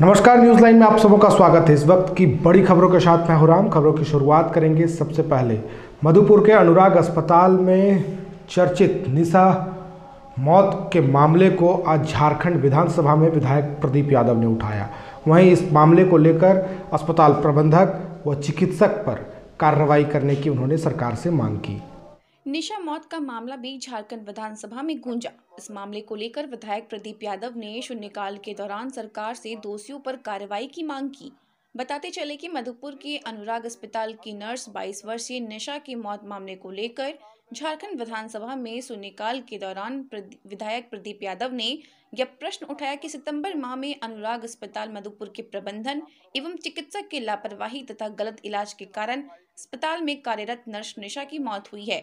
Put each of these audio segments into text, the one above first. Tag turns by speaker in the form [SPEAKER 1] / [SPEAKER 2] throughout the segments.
[SPEAKER 1] नमस्कार, news line में आप सबों का स्वागत है। इस वक्त की बड़ी खबरों के साथ मैं हूं राम। खबरों की शुरुआत करेंगे। सबसे पहले मधुपुर के अनुराग अस्पताल में चर्चित निशा मौत के मामले को आज झारखंड विधानसभा में विधायक प्रदीप यादव ने उठाया। वहीं इस मामले को लेकर अस्पताल प्रबंधक व चिकित्सक पर कार्रवाई करने की उन्होंने सरकार से मांग की।
[SPEAKER 2] निशा मौत का मामला भी झारखंड विधानसभा में गूंजा। इस मामले को लेकर विधायक प्रदीप यादव ने शून्यकाल के दौरान सरकार से दोषियों पर कार्रवाई की मांग की। बताते चले कि मधुपुर के अनुराग अस्पताल की नर्स 22 वर्षीय निशा की मौत मामले को लेकर झारखंड विधानसभा में शून्यकाल के दौरान विधायक प्रदीप यादव ने यह प्रश्न उठाया कि सितंबर माह में अनुराग अस्पताल मधुपुर के प्रबंधन एवं चिकित्सक की लापरवाही तथा गलत इलाज के कारण अस्पताल में कार्यरत नर्स निशा की मौत हुई है।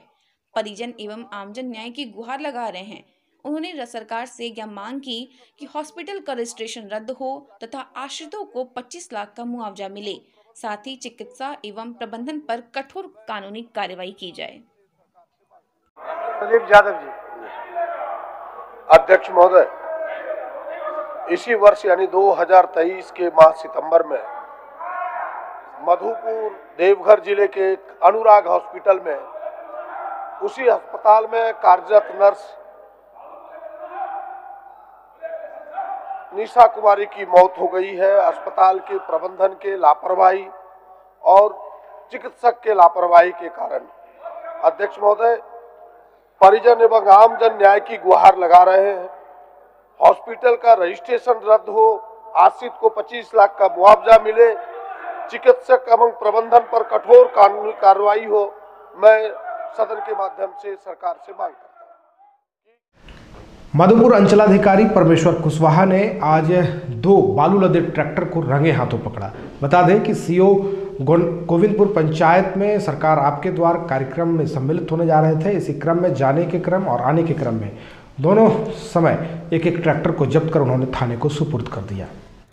[SPEAKER 2] परिजन एवं आमजन न्याय की गुहार लगा रहे हैं। उन्होंने सरकार से यह मांग की कि हॉस्पिटल का रजिस्ट्रेशन रद्द हो तथा आश्रितों को 25 लाख का मुआवजा मिले। साथ ही चिकित्सा एवं प्रबंधन पर कठोर कानूनी कार्रवाई की जाए।
[SPEAKER 3] प्रदीप यादव जी, अध्यक्ष महोदय, इसी वर्ष यानी 2023 के माह सितंबर में मधुपुर देवघर जिले के अनुराग हॉस्पिटल में उसी अस्पताल में कार्यरत नर्स निशा कुमारी की मौत हो गई है। अस्पताल के प्रबंधन के लापरवाही और चिकित्सक के लापरवाही के कारण अध्यक्ष महोदय, परिजन एवं आमजन न्याय की गुहार लगा रहे हैं। हॉस्पिटल का रजिस्ट्रेशन रद्द हो, आश्रित को 25 लाख का मुआवजा मिले, चिकित्सक एवं प्रबंधन पर कठोर कानूनी कार्रवाई हो। मैं सदन के माध्यम से सरकार से मांग करता हूं।
[SPEAKER 1] मधुपुर अंचलाधिकारी परमेश्वर कुशवाहा ने आज 2 बालू लदे ट्रैक्टर को रंगे हाथों पकड़ा। बता दें कि सीओ गोविंदपुर पंचायत में सरकार आपके द्वार कार्यक्रम में सम्मिलित होने जा रहे थे। इसी क्रम में जाने के क्रम और आने के क्रम में दोनों समय एक ट्रैक्टर को जब्त कर उन्होंने थाने को सुपुर्द कर दिया।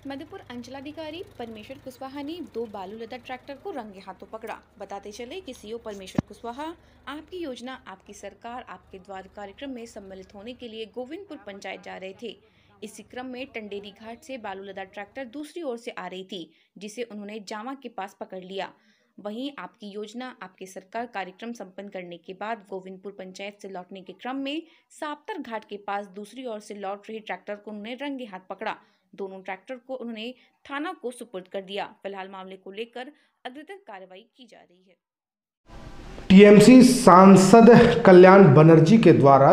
[SPEAKER 2] मधुपुर अंचलाधिकारी परमेश्वर कुशवाहा ने 2 बालू लदा ट्रैक्टर को रंगे हाथों पकड़ा। बताते चले कि सीओ परमेश्वर कुशवाहा आपकी योजना आपकी सरकार आपके द्वार कार्यक्रम में सम्मिलित होने के लिए गोविंदपुर पंचायत जा रहे थे। इसी क्रम में टंडेरी घाट से बालू लदा ट्रैक्टर दूसरी ओर से आ रही थी, जिसे उन्होंने जामा के पास पकड़ लिया। वहीं आपकी योजना आपकी सरकार कार्यक्रम संपन्न करने के बाद गोविंदपुर पंचायत से लौटने के क्रम में साप्तर घाट के पास दूसरी ओर से लौट रही ट्रैक्टर को उन्होंने रंगे हाथ पकड़ा। दोनों ट्रैक्टर को उन्होंने थाना को सुपुर्द कर दिया। फिलहाल मामले को लेकर अग्रिम कार्रवाई की जा रही है।
[SPEAKER 1] टीएमसी सांसद कल्याण बनर्जी के द्वारा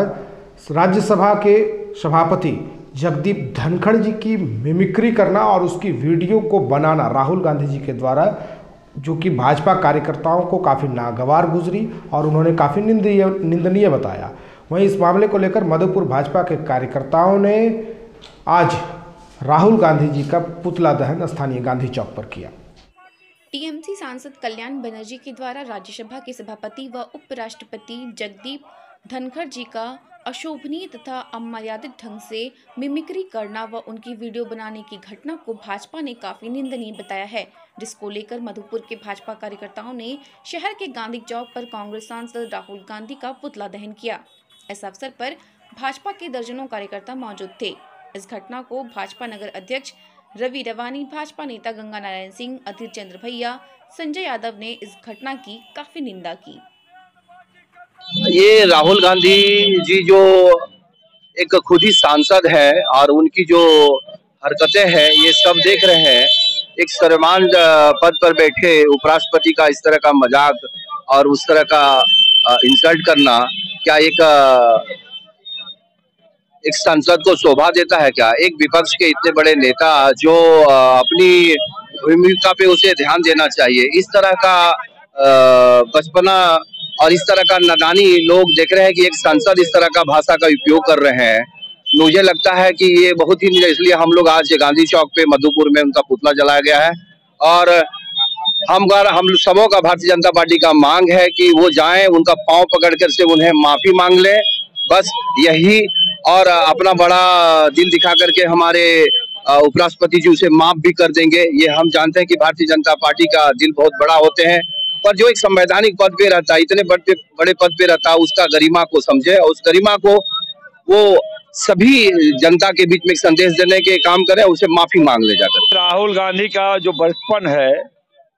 [SPEAKER 1] राज्यसभा के सभापति जगदीप धनखड़ जी की मिमिक्री करना और उसकी वीडियो को बनाना राहुल गांधी जी के द्वारा, जो कि भाजपा कार्यकर्ताओं को काफ़ी नागवार गुजरी और उन्होंने काफ़ी निंदनीय बताया। वहीं इस मामले को लेकर मधुपुर भाजपा के कार्यकर्ताओं ने आज राहुल गांधी जी का पुतला दहन स्थानीय गांधी चौक पर किया।
[SPEAKER 2] टीएमसी सांसद कल्याण बनर्जी के द्वारा राज्यसभा के सभापति व उपराष्ट्रपति जगदीप धनखड़ जी का अशोभनीय तथा अमर्यादित ढंग से मिमिक्री करना व उनकी वीडियो बनाने की घटना को भाजपा ने काफी निंदनीय बताया है, जिसको लेकर मधुपुर के भाजपा कार्यकर्ताओं ने शहर के गांधी चौक पर कांग्रेस सांसद राहुल गांधी का पुतला दहन किया। इस अवसर पर भाजपा के दर्जनों कार्यकर्ता मौजूद थे। इस घटना को भाजपा नगर अध्यक्ष रवि रवानी, भाजपा नेता गंगा नारायण सिंह, अधीर चंद्र भैया, संजय यादव ने इस घटना की काफी निंदा की।
[SPEAKER 4] ये राहुल गांधी जी जो एक खुद ही सांसद है और उनकी जो हरकतें हैं ये सब देख रहे हैं। एक सर्वमान्य पद पर बैठे उपराष्ट्रपति का इस तरह का मजाक और उस तरह का इंसल्ट करना क्या एक सांसद को शोभा देता है क्या? एक विपक्ष के इतने बड़े नेता जो अपनी भूमिका पे उसे ध्यान देना चाहिए, इस तरह का बचपना और इस तरह का नादानी लोग देख रहे हैं कि एक सांसद इस तरह का भाषा का उपयोग कर रहे हैं। मुझे लगता है कि ये बहुत ही, इसलिए हम लोग आज गांधी चौक पे मधुपुर में उनका पुतला जलाया गया है और हम सबों का भारतीय जनता पार्टी का मांग है कि वो जाएं, उनका पांव पकड़ कर से उन्हें माफी मांग लें, बस यही, और अपना बड़ा दिल दिखा करके हमारे उपराष्ट्रपति जी उसे माफ भी कर देंगे। ये हम जानते हैं कि भारतीय जनता पार्टी का दिल बहुत बड़ा होते हैं, पर जो एक संवैधानिक पद पे रहता है, इतने बड़े पद पे रहता है, उसका गरिमा को समझे और उस गरिमा को वो सभी जनता के बीच में एक संदेश देने के काम करें, उसे माफी मांग ले जाकर।
[SPEAKER 5] राहुल गांधी का जो बचपन है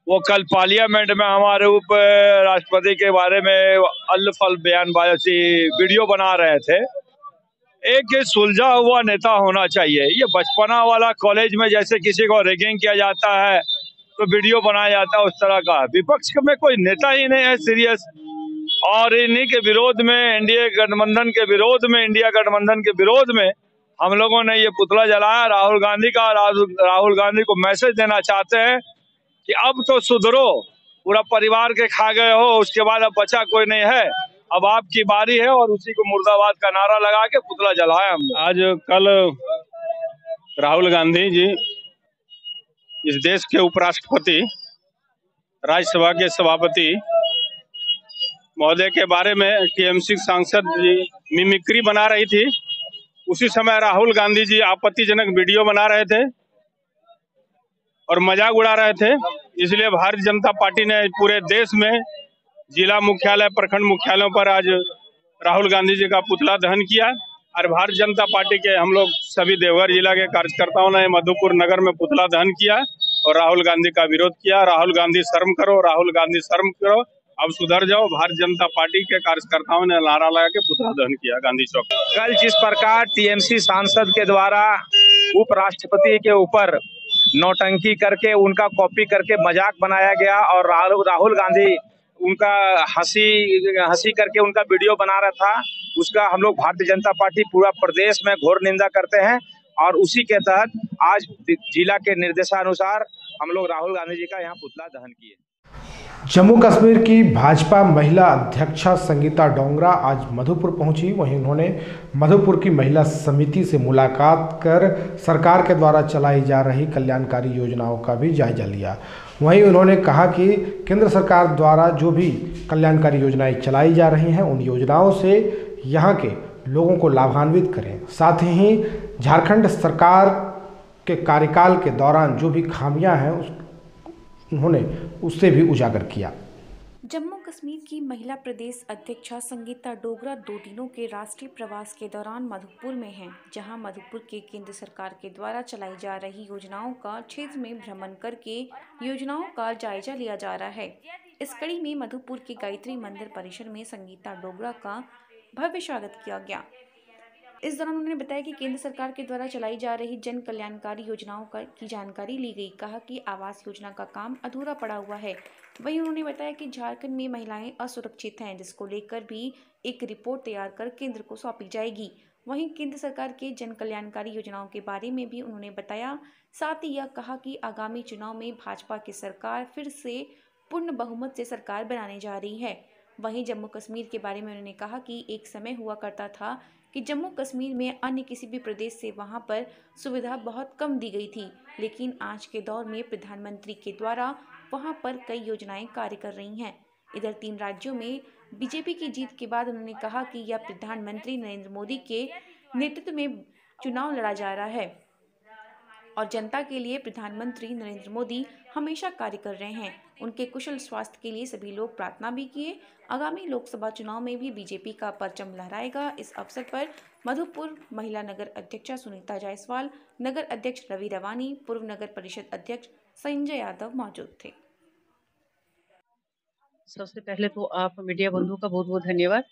[SPEAKER 5] वो कल पार्लियामेंट में हमारे ऊपर राष्ट्रपति के बारे में अल्फल बयानबाजी वीडियो बना रहे थे। एक सुलझा हुआ नेता होना चाहिए। ये बचपना वाला कॉलेज में जैसे किसी को रैगिंग किया जाता है तो वीडियो बनाया जाता है, उस तरह का विपक्ष में कोई नेता ही नहीं है सीरियस। और इन्हीं के विरोध में, एनडीए गठबंधन के विरोध में, इंडिया गठबंधन के विरोध में हम लोगों ने ये पुतला जलाया राहुल गांधी का। राहुल गांधी को मैसेज देना चाहते हैं कि अब तो सुधरो, पूरा परिवार के खा गए हो, उसके बाद अब बचा कोई नहीं है, अब आपकी बारी है। और उसी को मुर्दाबाद का नारा लगा के पुतला जलाया हम। आज कल राहुल गांधी जी इस देश के उपराष्ट्रपति, राज्यसभा के सभापति महोदय के बारे में टीएमसी सांसद जी मिमिक्री बना रही थी। उसी समय राहुल गांधी जी आपत्तिजनक वीडियो बना रहे थे और मजाक उड़ा रहे थे। इसलिए भारतीय जनता पार्टी ने पूरे देश में जिला मुख्यालय, प्रखंड मुख्यालयों पर आज राहुल गांधी जी का पुतला दहन किया। और भारतीय जनता पार्टी के हम लोग सभी देवघर जिला के कार्यकर्ताओं ने मधुपुर नगर में पुतला दहन किया और राहुल गांधी का विरोध किया। राहुल गांधी शर्म करो, राहुल गांधी शर्म करो, अब सुधर जाओ। भारतीय जनता पार्टी के कार्यकर्ताओं ने नारा लगा के पुतला दहन किया गांधी चौक। कल जिस प्रकार टीएमसी सांसद के द्वारा उपराष्ट्रपति के ऊपर नौटंकी करके, उनका कॉपी करके मजाक बनाया गया और राहुल गांधी उनका हंसी करके उनका वीडियो बना रहा था, उसका हम लोग भारतीय जनता पार्टी पूरा प्रदेश में घोर निंदा करते हैं। और उसी के तहत आज जिला के निर्देशानुसार हम लोग राहुल गांधी जी का यहाँ पुतला दहन किए।
[SPEAKER 1] जम्मू कश्मीर की भाजपा महिला अध्यक्षा संगीता डोगरा आज मधुपुर पहुंची। वहीं उन्होंने मधुपुर की महिला समिति से मुलाकात कर सरकार के द्वारा चलाई जा रही कल्याणकारी योजनाओं का भी जायजा लिया। वहीं उन्होंने कहा कि केंद्र सरकार द्वारा जो भी कल्याणकारी योजनाएं चलाई जा रही हैं, उन योजनाओं से यहाँ के लोगों को लाभान्वित करें। साथ ही झारखंड सरकार के कार्यकाल के दौरान जो भी खामियां हैं उन्होंने उससे भी उजागर किया।
[SPEAKER 2] जम्मू कश्मीर की महिला प्रदेश अध्यक्षा संगीता डोगरा 2 दिनों के राष्ट्रीय प्रवास के दौरान मधुपुर में हैं, जहां मधुपुर के केंद्र सरकार के द्वारा चलाई जा रही योजनाओं का क्षेत्र में भ्रमण करके योजनाओं का जायजा लिया जा रहा है। इस कड़ी में मधुपुर के गायत्री मंदिर परिसर में संगीता डोगरा का भव्य स्वागत किया गया। इस दौरान उन्होंने बताया कि केंद्र सरकार के द्वारा चलाई जा रही जन कल्याणकारी योजनाओं की जानकारी ली गई। कहा कि आवास योजना का काम अधूरा पड़ा हुआ है। वहीं उन्होंने बताया कि झारखंड में महिलाएं असुरक्षित हैं, जिसको लेकर भी एक रिपोर्ट तैयार कर केंद्र को सौंपी जाएगी। वहीं केंद्र सरकार के जन कल्याणकारी योजनाओं के बारे में भी उन्होंने बताया। साथ ही यह कहा कि आगामी चुनाव में भाजपा की सरकार फिर से पूर्ण बहुमत से सरकार बनाने जा रही है। वहीं जम्मू कश्मीर के बारे में उन्होंने कहा कि एक समय हुआ करता था कि जम्मू कश्मीर में अन्य किसी भी प्रदेश से वहां पर सुविधा बहुत कम दी गई थी, लेकिन आज के दौर में प्रधानमंत्री के द्वारा वहां पर कई योजनाएं कार्य कर रही हैं। इधर 3 राज्यों में बीजेपी की जीत के बाद उन्होंने कहा कि यह प्रधानमंत्री नरेंद्र मोदी के नेतृत्व में चुनाव लड़ा जा रहा है और जनता के लिए प्रधानमंत्री नरेंद्र मोदी हमेशा कार्य कर रहे हैं। उनके कुशल स्वास्थ्य के लिए सभी लोग प्रार्थना भी किए। आगामी लोकसभा चुनाव में भी बीजेपी का परचम लहराएगा। इस अवसर पर मधुपुर महिला नगर अध्यक्षा सुनीता जायसवाल, नगर अध्यक्ष रवि रवानी, पूर्व नगर परिषद अध्यक्ष संजय यादव मौजूद थे।
[SPEAKER 6] सबसे पहले तो आप मीडिया बंधु का बहुत बहुत धन्यवाद।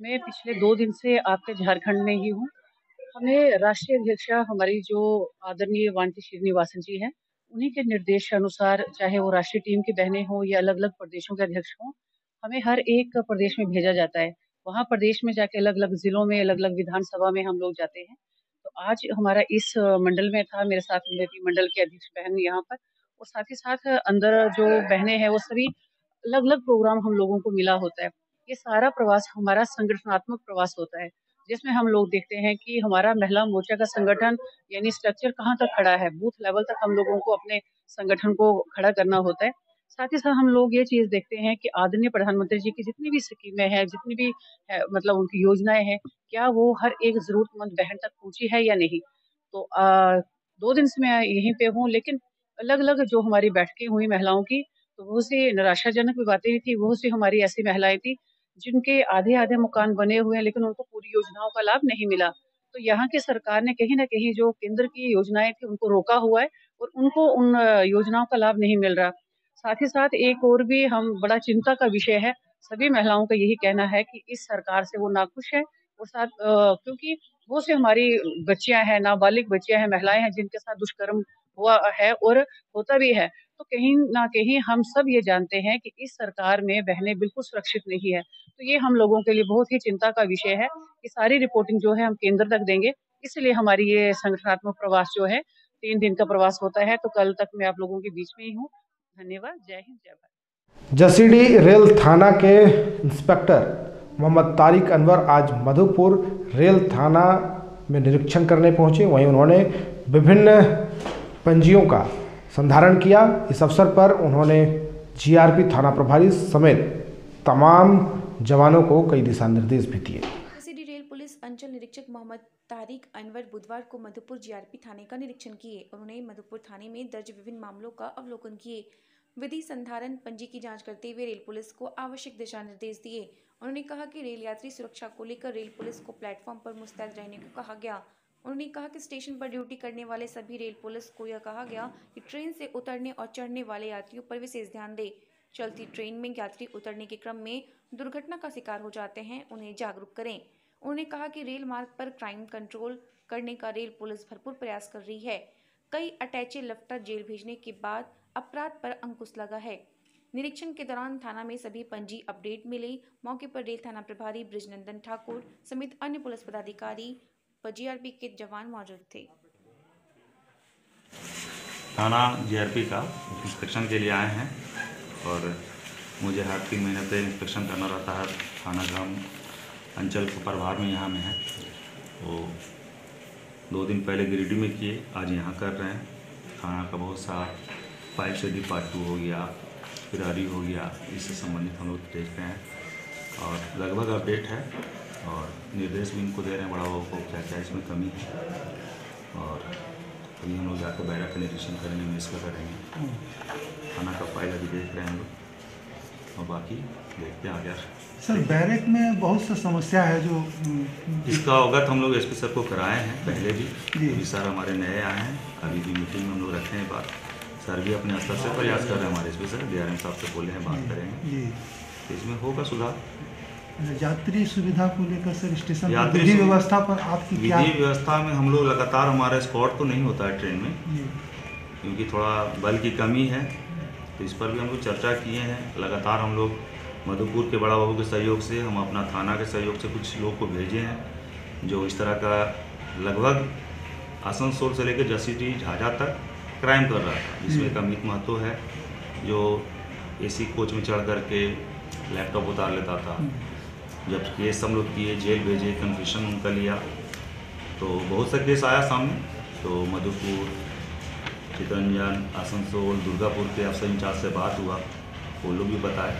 [SPEAKER 6] मैं पिछले 2 दिन से आपके झारखंड में ही हूँ। हमें राष्ट्रीय अध्यक्षा हमारी जो आदरणीय वांटी श्रीनिवासन जी हैं, उन्हीं के निर्देशानुसार, चाहे वो राष्ट्रीय टीम की बहनें हों या अलग अलग प्रदेशों के अध्यक्ष हों, हमें हर एक प्रदेश में भेजा जाता है। वहाँ प्रदेश में जाके अलग अलग जिलों में, अलग अलग विधानसभा में हम लोग जाते हैं। तो आज हमारा इस मंडल में था, मेरे साथ मेरी मंडल की अध्यक्ष बहन यहाँ पर, और साथ ही साथ अंदर जो बहनें हैं वो सभी अलग अलग प्रोग्राम हम लोगों को मिला होता है। ये सारा प्रवास हमारा संगठनात्मक प्रवास होता है, जिसमें हम लोग देखते हैं कि हमारा महिला मोर्चा का संगठन यानी स्ट्रक्चर कहाँ तक खड़ा है। बूथ लेवल तक हम लोगों को अपने संगठन को खड़ा करना होता है। साथ ही साथ हम लोग ये चीज देखते हैं कि आदरणीय प्रधानमंत्री जी की जितनी भी स्कीमें हैं, जितनी भी मतलब उनकी योजनाएं हैं, क्या वो हर एक जरूरतमंद बहन तक पहुंची है या नहीं। तो 2 दिन से मैं यहीं पे हूँ, लेकिन अलग अलग जो हमारी बैठकें हुई महिलाओं की, तो बहुत सी निराशाजनक भी बातें थी। बहुत सी हमारी ऐसी महिलाएं थी जिनके आधे आधे मकान बने हुए हैं, लेकिन उनको पूरी योजनाओं का लाभ नहीं मिला। तो यहाँ की सरकार ने कहीं न कहीं जो केंद्र की योजनाएं थी उनको रोका हुआ है और उनको उन योजनाओं का लाभ नहीं मिल रहा। साथ ही साथ एक और भी हम बड़ा चिंता का विषय है, सभी महिलाओं का यही कहना है कि इस सरकार से वो नाखुश है और साथ क्योंकि वो से हमारी बच्चियां हैं, नाबालिग बच्चियां हैं, महिलाएं हैं जिनके साथ दुष्कर्म हुआ है और होता भी है। तो कहीं न कहीं हम सब ये जानते हैं कि इस सरकार में बहनें बिल्कुल सुरक्षित नहीं है। तो ये हम लोगों के लिए बहुत ही चिंता का विषय है कि सारी रिपोर्टिंग जो है हम केंद्र तक देंगे। इसलिए हमारी ये संगठनात्मक प्रवास जो है 3 दिन का प्रवास होता है, तो कल तक मैं आप लोगों के बीच में ही हूँ। धन्यवाद। जय हिंद, जय भारत।
[SPEAKER 1] जसीडीह रेल थाना के इंस्पेक्टर मोहम्मद तारिक अनवर आज मधुपुर रेल थाना में निरीक्षण करने पहुंचे। वहीं उन्होंने विभिन्न पंजियों का संधारण किया। इस अवसर पर उन्होंने जीआरपी थाना प्रभारी समेत तमाम जवानों को कई दिशा निर्देश भी दिए।
[SPEAKER 2] जसीडीह रेल पुलिस अंचल निरीक्षक मोहम्मद तारिक अनवर बुधवार को मधुपुर जीआरपी थाने का निरीक्षण किए। उन्होंने मधुपुर थाने में दर्ज विभिन्न मामलों का अवलोकन किए। विधि संधारण पंजी की जांच करते हुए रेल पुलिस को आवश्यक दिशा निर्देश दिए। उन्होंने कहा कि रेल यात्री सुरक्षा को लेकर रेल पुलिस को प्लेटफॉर्म पर मुस्तैद रहने को कहा गया। उन्होंने कहा कि स्टेशन पर ड्यूटी करने वाले सभी रेल पुलिस को यह कहा गया कि ट्रेन से उतरने और चढ़ने वाले यात्रियों पर विशेष ध्यान दें। चलती ट्रेन में यात्री उतरने के क्रम में दुर्घटना का शिकार हो जाते हैं, उन्हें जागरूक करें। उन्होंने कहा कि रेल मार्ग पर क्राइम कंट्रोल करने का रेल पुलिस भरपूर प्रयास कर रही है। कई अटैची लफ्टर जेल भेजने के बाद अपराध पर अंकुश लगा है। निरीक्षण के दौरान थाना में सभी पंजी अपडेट मिले। मौके पर रेल थाना प्रभारी ब्रिजनंदन ठाकुर समेत अन्य पुलिस पदाधिकारी व जीआरपी के जवान मौजूद थे।
[SPEAKER 7] थाना जीआरपी का इंस्पेक्शन के लिए आए हैं और मुझे हर 3 महीने पे इंस्पेक्शन करना रहता है। थाना ग्राम अंचल के प्रभार में यहाँ में है। वो 2 दिन पहले गिरिडीह में किए, आज यहाँ कर रहे हैं। थाना का बहुत सा 5 से पार्ट 2 हो गया, फिरारी हो गया, इससे संबंधित हम लोग देख रहे हैं और लगभग अपडेट है और निर्देश भी इनको दे रहे हैं बड़ा बाबू को क्या क्या इसमें कमी है। और अभी हम लोग जाकर बैरा का निरीक्षण करेंगे, मिस का करेंगे। थाना का फाइल अभी देख रहे हैं हम लोग और बाकी देखते हैं आगे।
[SPEAKER 8] सर बैरक में बहुत सा समस्या है जो
[SPEAKER 7] इसका अवगत हम लोग एसपी सर को कराए हैं पहले भी। अभी सर हमारे नए आए हैं, अभी भी मीटिंग में हम लोग रखे हैं बात। सर भी अपने स्तर से प्रयास कर रहे हैं, हमारे एसपी सर डीआरएम साहब से बोले हैं बात करेंगे, तो इसमें होगा सुधार।
[SPEAKER 8] यात्री सुविधा को लेकर सर स्टेशन विधि व्यवस्था पर आपकी क्या?
[SPEAKER 7] विधि व्यवस्था में हम लोग लगातार हमारा स्पॉट तो नहीं होता है ट्रेन में, क्योंकि थोड़ा बल की कमी है, तो इस पर भी हम लोग चर्चा किए हैं। लगातार हम लोग मधुपुर के बड़ा बाबू के सहयोग से, हम अपना थाना के सहयोग से कुछ लोग को भेजे हैं जो इस तरह का लगभग आसनसोल से लेकर जसीडीह झाझा तक क्राइम कर रहा था, जिसमें एक अमित महतो है जो एसी कोच में चढ़ करके लैपटॉप उतार लेता था। जब केस हम लोग किए, जेल भेजे, कन्फेशन उनका लिया, तो बहुत सा केस आया सामने। तो मधुपुर, चितरंजन, आसनसोल, दुर्गापुर के अफसर इंचार्ज से बात हुआ, वो लोग भी बताए।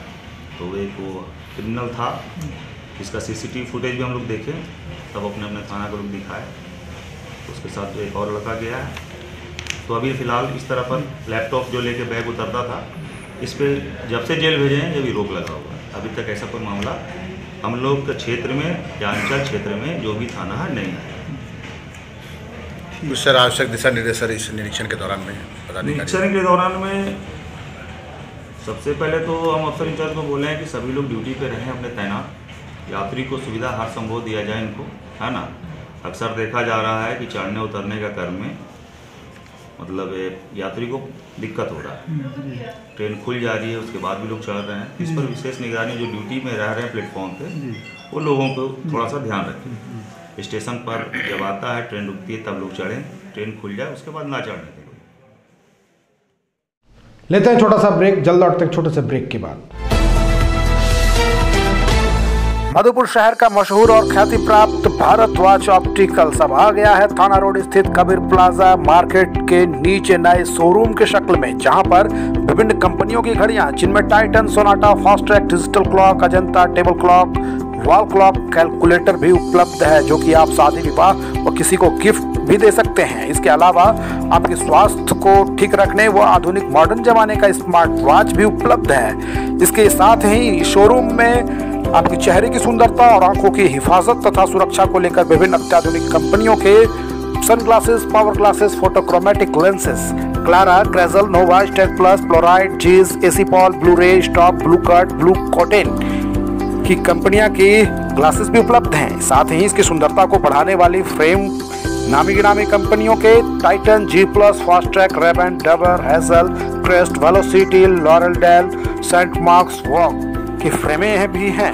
[SPEAKER 7] तो एक वो क्रिमिनल था, इसका सीसीटीवी फुटेज भी हम लोग देखे, तब अपने अपने थाना को लोग दिखाए। तो उसके साथ एक और लड़का गया है। तो अभी फ़िलहाल इस तरह पर लैपटॉप जो लेके बैग उतरता था, इस पर जब से जेल भेजे हैं जब भी रोक लगा हुआ है। अभी तक ऐसा कोई मामला हम लोग के क्षेत्र में या अंचल क्षेत्र में जो भी थाना है नहीं है।
[SPEAKER 9] कुछ सर आवश्यक दिशा निर्देश सर इस निरीक्षण के दौरान में
[SPEAKER 7] निरीक्षण के दौरान में सबसे पहले तो हम अफसर इंचार्ज को बोले हैं कि सभी लोग ड्यूटी पे रहें अपने तैनात, यात्री को सुविधा हर संभव दिया जाए इनको, है ना। अक्सर देखा जा रहा है कि चढ़ने उतरने का क्रम में मतलब यात्री को दिक्कत हो रहा है, ट्रेन खुल जा रही है उसके बाद भी लोग चढ़ रहे हैं। इस पर विशेष निगरानी जो ड्यूटी में रह रहे हैं प्लेटफॉर्म पे, वो लोगों को थोड़ा सा ध्यान रखें। स्टेशन पर जब आता है ट्रेन रुकती है तब लोग चढ़ें, ट्रेन खुल जाए उसके बाद ना चढ़ने दें।
[SPEAKER 1] लेते हैं छोटा सा ब्रेक, जल्द लौटते हैं छोटे से ब्रेक के बाद। मधुपुर शहर का मशहूर और ख्याति प्राप्त भारतवाच ऑप्टिकल्स अब आ गया है थाना रोड स्थित कबीर प्लाजा मार्केट के नीचे नए शोरूम के शक्ल में, जहां पर विभिन्न कंपनियों की घड़ियां जिनमें Titan, Sonata, Fastrack, digital clock, Ajanta, table clock, wall clock, calculator भी उपलब्ध है, जो कि आप शादी विवाह और किसी को गिफ्ट भी दे सकते हैं। इसके अलावा आपके स्वास्थ्य को ठीक रखने व आधुनिक मॉडर्न जमाने का स्मार्ट वॉच भी उपलब्ध है। इसके साथ ही शोरूम में आपकी चेहरे की सुंदरता और आंखों की हिफाजत तथा सुरक्षा को लेकर विभिन्न अत्याधुनिक कंपनियों के sunglasses, power glasses, photochromatic lenses, Clara, Crizal, Nova, state plus, fluoride, Zeiss, एसीपॉल, blue ray, stop, blue cut, blue coating की कंपनियां की ग्लासेस भी उपलब्ध हैं। साथ ही इसकी सुंदरता को बढ़ाने वाली फ्रेम नामी गिरामी कंपनियों के Titan, G plus, Fastrack, Rayban, डबर, Hazel, Crest, Velocity, Laurel Dale, Saint Marks Walk की फ्रेमें भी हैं।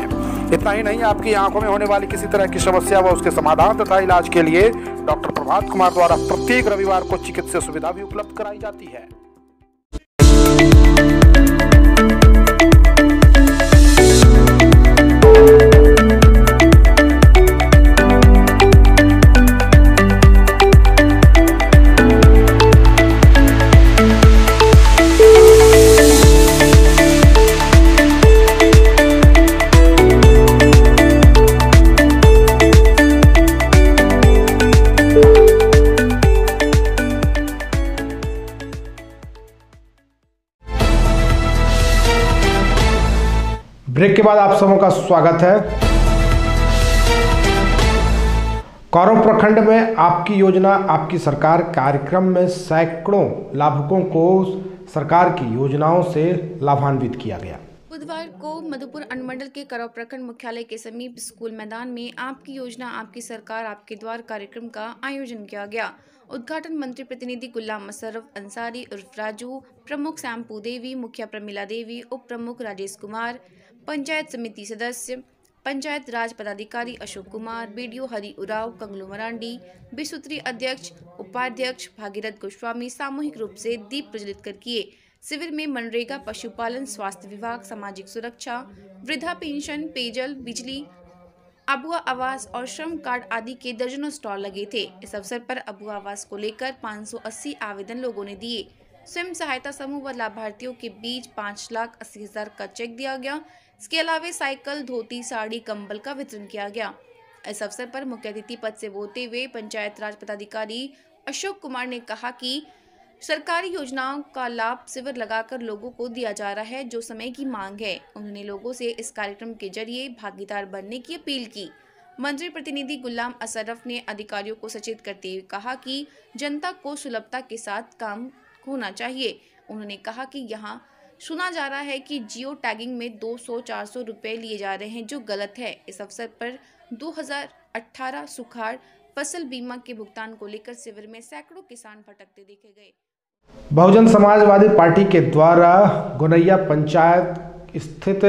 [SPEAKER 1] इतना ही नहीं, आपकी आंखों में होने वाली किसी तरह की समस्या व उसके समाधान तथा इलाज के लिए डॉक्टर प्रभात कुमार द्वारा प्रत्येक रविवार को चिकित्सा सुविधा भी उपलब्ध कराई जाती है। ब्रेक के बाद आप सबों का स्वागत है। कौरव प्रखंड में आपकी योजना आपकी सरकार कार्यक्रम में सैकड़ों लाभुकों को सरकार की योजनाओं से लाभान्वित किया गया।
[SPEAKER 2] बुधवार को मधुपुर अनुमंडल के करौव प्रखंड मुख्यालय के समीप स्कूल मैदान में आपकी योजना आपकी सरकार आपके द्वार कार्यक्रम का आयोजन किया गया। उद्घाटन मंत्री प्रतिनिधि गुलाम मुशर्रफ अंसारी उर्फ राजू, प्रमुख शैम्पू देवी, मुखिया प्रमिला देवी, उप प्रमुख राजेश कुमार, पंचायत समिति सदस्य, पंचायत राज पदाधिकारी अशोक कुमार, बीडीओ हरि उराव, कंगलू मरांडी, विसूत्री अध्यक्ष उपाध्यक्ष भागीरथ गोस्वामी सामूहिक रूप से दीप प्रज्वलित कर किए। शिविर में मनरेगा, पशुपालन, स्वास्थ्य विभाग, सामाजिक सुरक्षा, वृद्धा पेंशन, पेयजल, बिजली, अबुआ आवास और श्रम कार्ड आदि के दर्जनों स्टॉल लगे थे। इस अवसर पर अबुआ आवास को लेकर 580 आवेदन लोगों ने दिए। स्वयं सहायता समूह व लाभार्थियों के बीच 5,80,000 का चेक दिया गया। इसके अलावा साइकिल, धोती, साड़ी, कंबल का वितरण किया गया। इस अवसर पर मुख्य अतिथि पद से बोलते हुए पंचायत राज पदाधिकारी अशोक कुमार ने कहा कि सरकारी योजनाओं का लाभ शिविर लगाकर लोगों को दिया जा रहा है, जो समय की मांग है। उन्होंने लोगों से इस कार्यक्रम के जरिए भागीदार बनने की अपील की। मंत्री प्रतिनिधि गुलाम मुशर्रफ ने अधिकारियों को सचेत करते हुए कहा कि जनता को सुलभता के साथ काम होना चाहिए। उन्होंने कहा कि यहाँ सुना जा रहा है कि जियो टैगिंग में 200-400 रुपए लिए जा रहे हैं, जो गलत है। इस अवसर पर 2018 सुखाड़ फसल बीमा के भुगतान को लेकर शिविर में सैकड़ों किसान भटकते देखे गए।
[SPEAKER 1] बहुजन समाजवादी पार्टी के द्वारा गोनैया पंचायत स्थित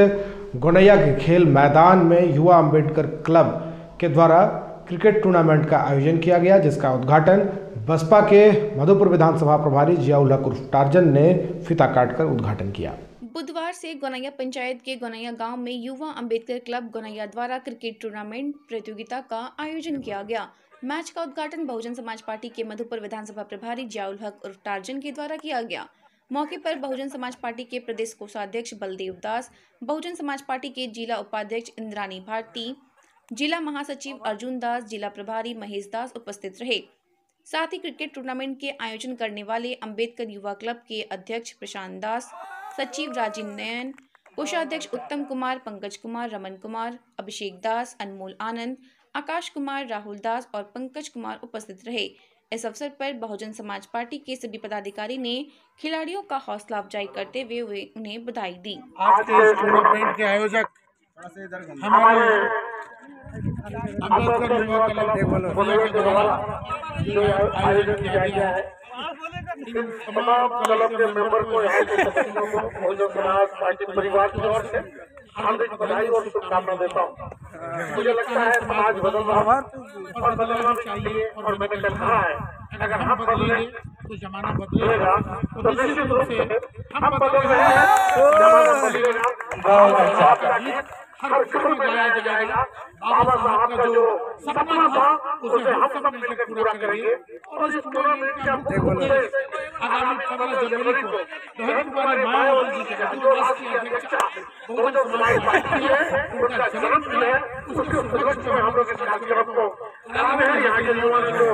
[SPEAKER 1] गोनैया के खेल मैदान में युवा अंबेडकर क्लब के द्वारा क्रिकेट टूर्नामेंट का आयोजन किया गया, जिसका उद्घाटन बसपा के मधुपुर विधानसभा प्रभारी जियाउल हक उर्फ टार्जन ने फीता काटकर उद्घाटन किया।
[SPEAKER 2] बुधवार से गोनैया पंचायत के गोनैया गांव में युवा अंबेडकर क्लब गोनैया द्वारा क्रिकेट टूर्नामेंट प्रतियोगिता का आयोजन किया गया। मैच का उद्घाटन बहुजन समाज पार्टी के मधुपुर विधानसभा प्रभारी जियाउल हक उर्फ टार्जन के द्वारा किया गया। मौके पर बहुजन समाज पार्टी के प्रदेश कोषाध्यक्ष बलदेव दास, बहुजन समाज पार्टी के जिला उपाध्यक्ष इंद्रानी भारती, जिला महासचिव अर्जुन दास, जिला प्रभारी महेश दास उपस्थित रहे। साथ ही क्रिकेट टूर्नामेंट के आयोजन करने वाले अंबेडकर युवा क्लब के अध्यक्ष प्रशांत दास, सचिव राजीव नयन, कोषाध्यक्ष उत्तम कुमार, पंकज कुमार, रमन कुमार, अभिषेक दास, अनमोल आनंद, आकाश कुमार, राहुल दास और पंकज कुमार उपस्थित रहे। इस अवसर पर बहुजन समाज पार्टी के सभी पदाधिकारी ने खिलाड़ियों का हौसला अफजाई करते हुए उन्हें बधाई दी।
[SPEAKER 10] आज के टूर्नामेंट के आयोजक हमारे अंबेडकर युवा क्लब के द्वारा जो आयोजन किया गया है, इन तमाम क्लब के मेंबर को यहाँ के सदस्यों को बहुजन समाज पार्टी परिवार की ओर से हार्दिक बधाई और शुभकामना देता हूँ। मुझे लगता है समाज बदल रहा है और बदलना चाहिए, और मैंने कहा है अगर हम बदलेंगे तो जमाना बदलेगा। तो निश्चित रूप से हम बदल रहे हैं, जमाना बदलेगा। हर घर में लाया जाएगा। बाबा साहब का जो सपना था उसे हम सब मिलकर पूरा करेंगे। और इस टूर्नामेंट के आगामी 15 जनवरी को बहन मायावती जी का जो राष्ट्रीय अध्यक्ष बहुजन समाज पार्टी है, उनका जन्मदिन है, उसके उपलक्ष्य में हम लोग इस कार्यक्रम को कराने हैं। यहाँ के युवा को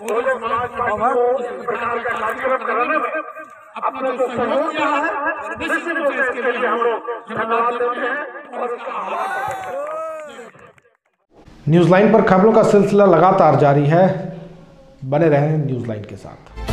[SPEAKER 10] बहुजन समाज पार्टी को इस प्रकार का कार्यक्रम कराने में अपना जो सहयोग किया है, निश्चित रूप से इसके लिए हम लोग धन्यवाद देते हैं। और उसका आभार प्रकट करता हूं।
[SPEAKER 1] न्यूज़ लाइन पर खबरों का सिलसिला लगातार जारी है, बने रहें न्यूज़ लाइन के साथ।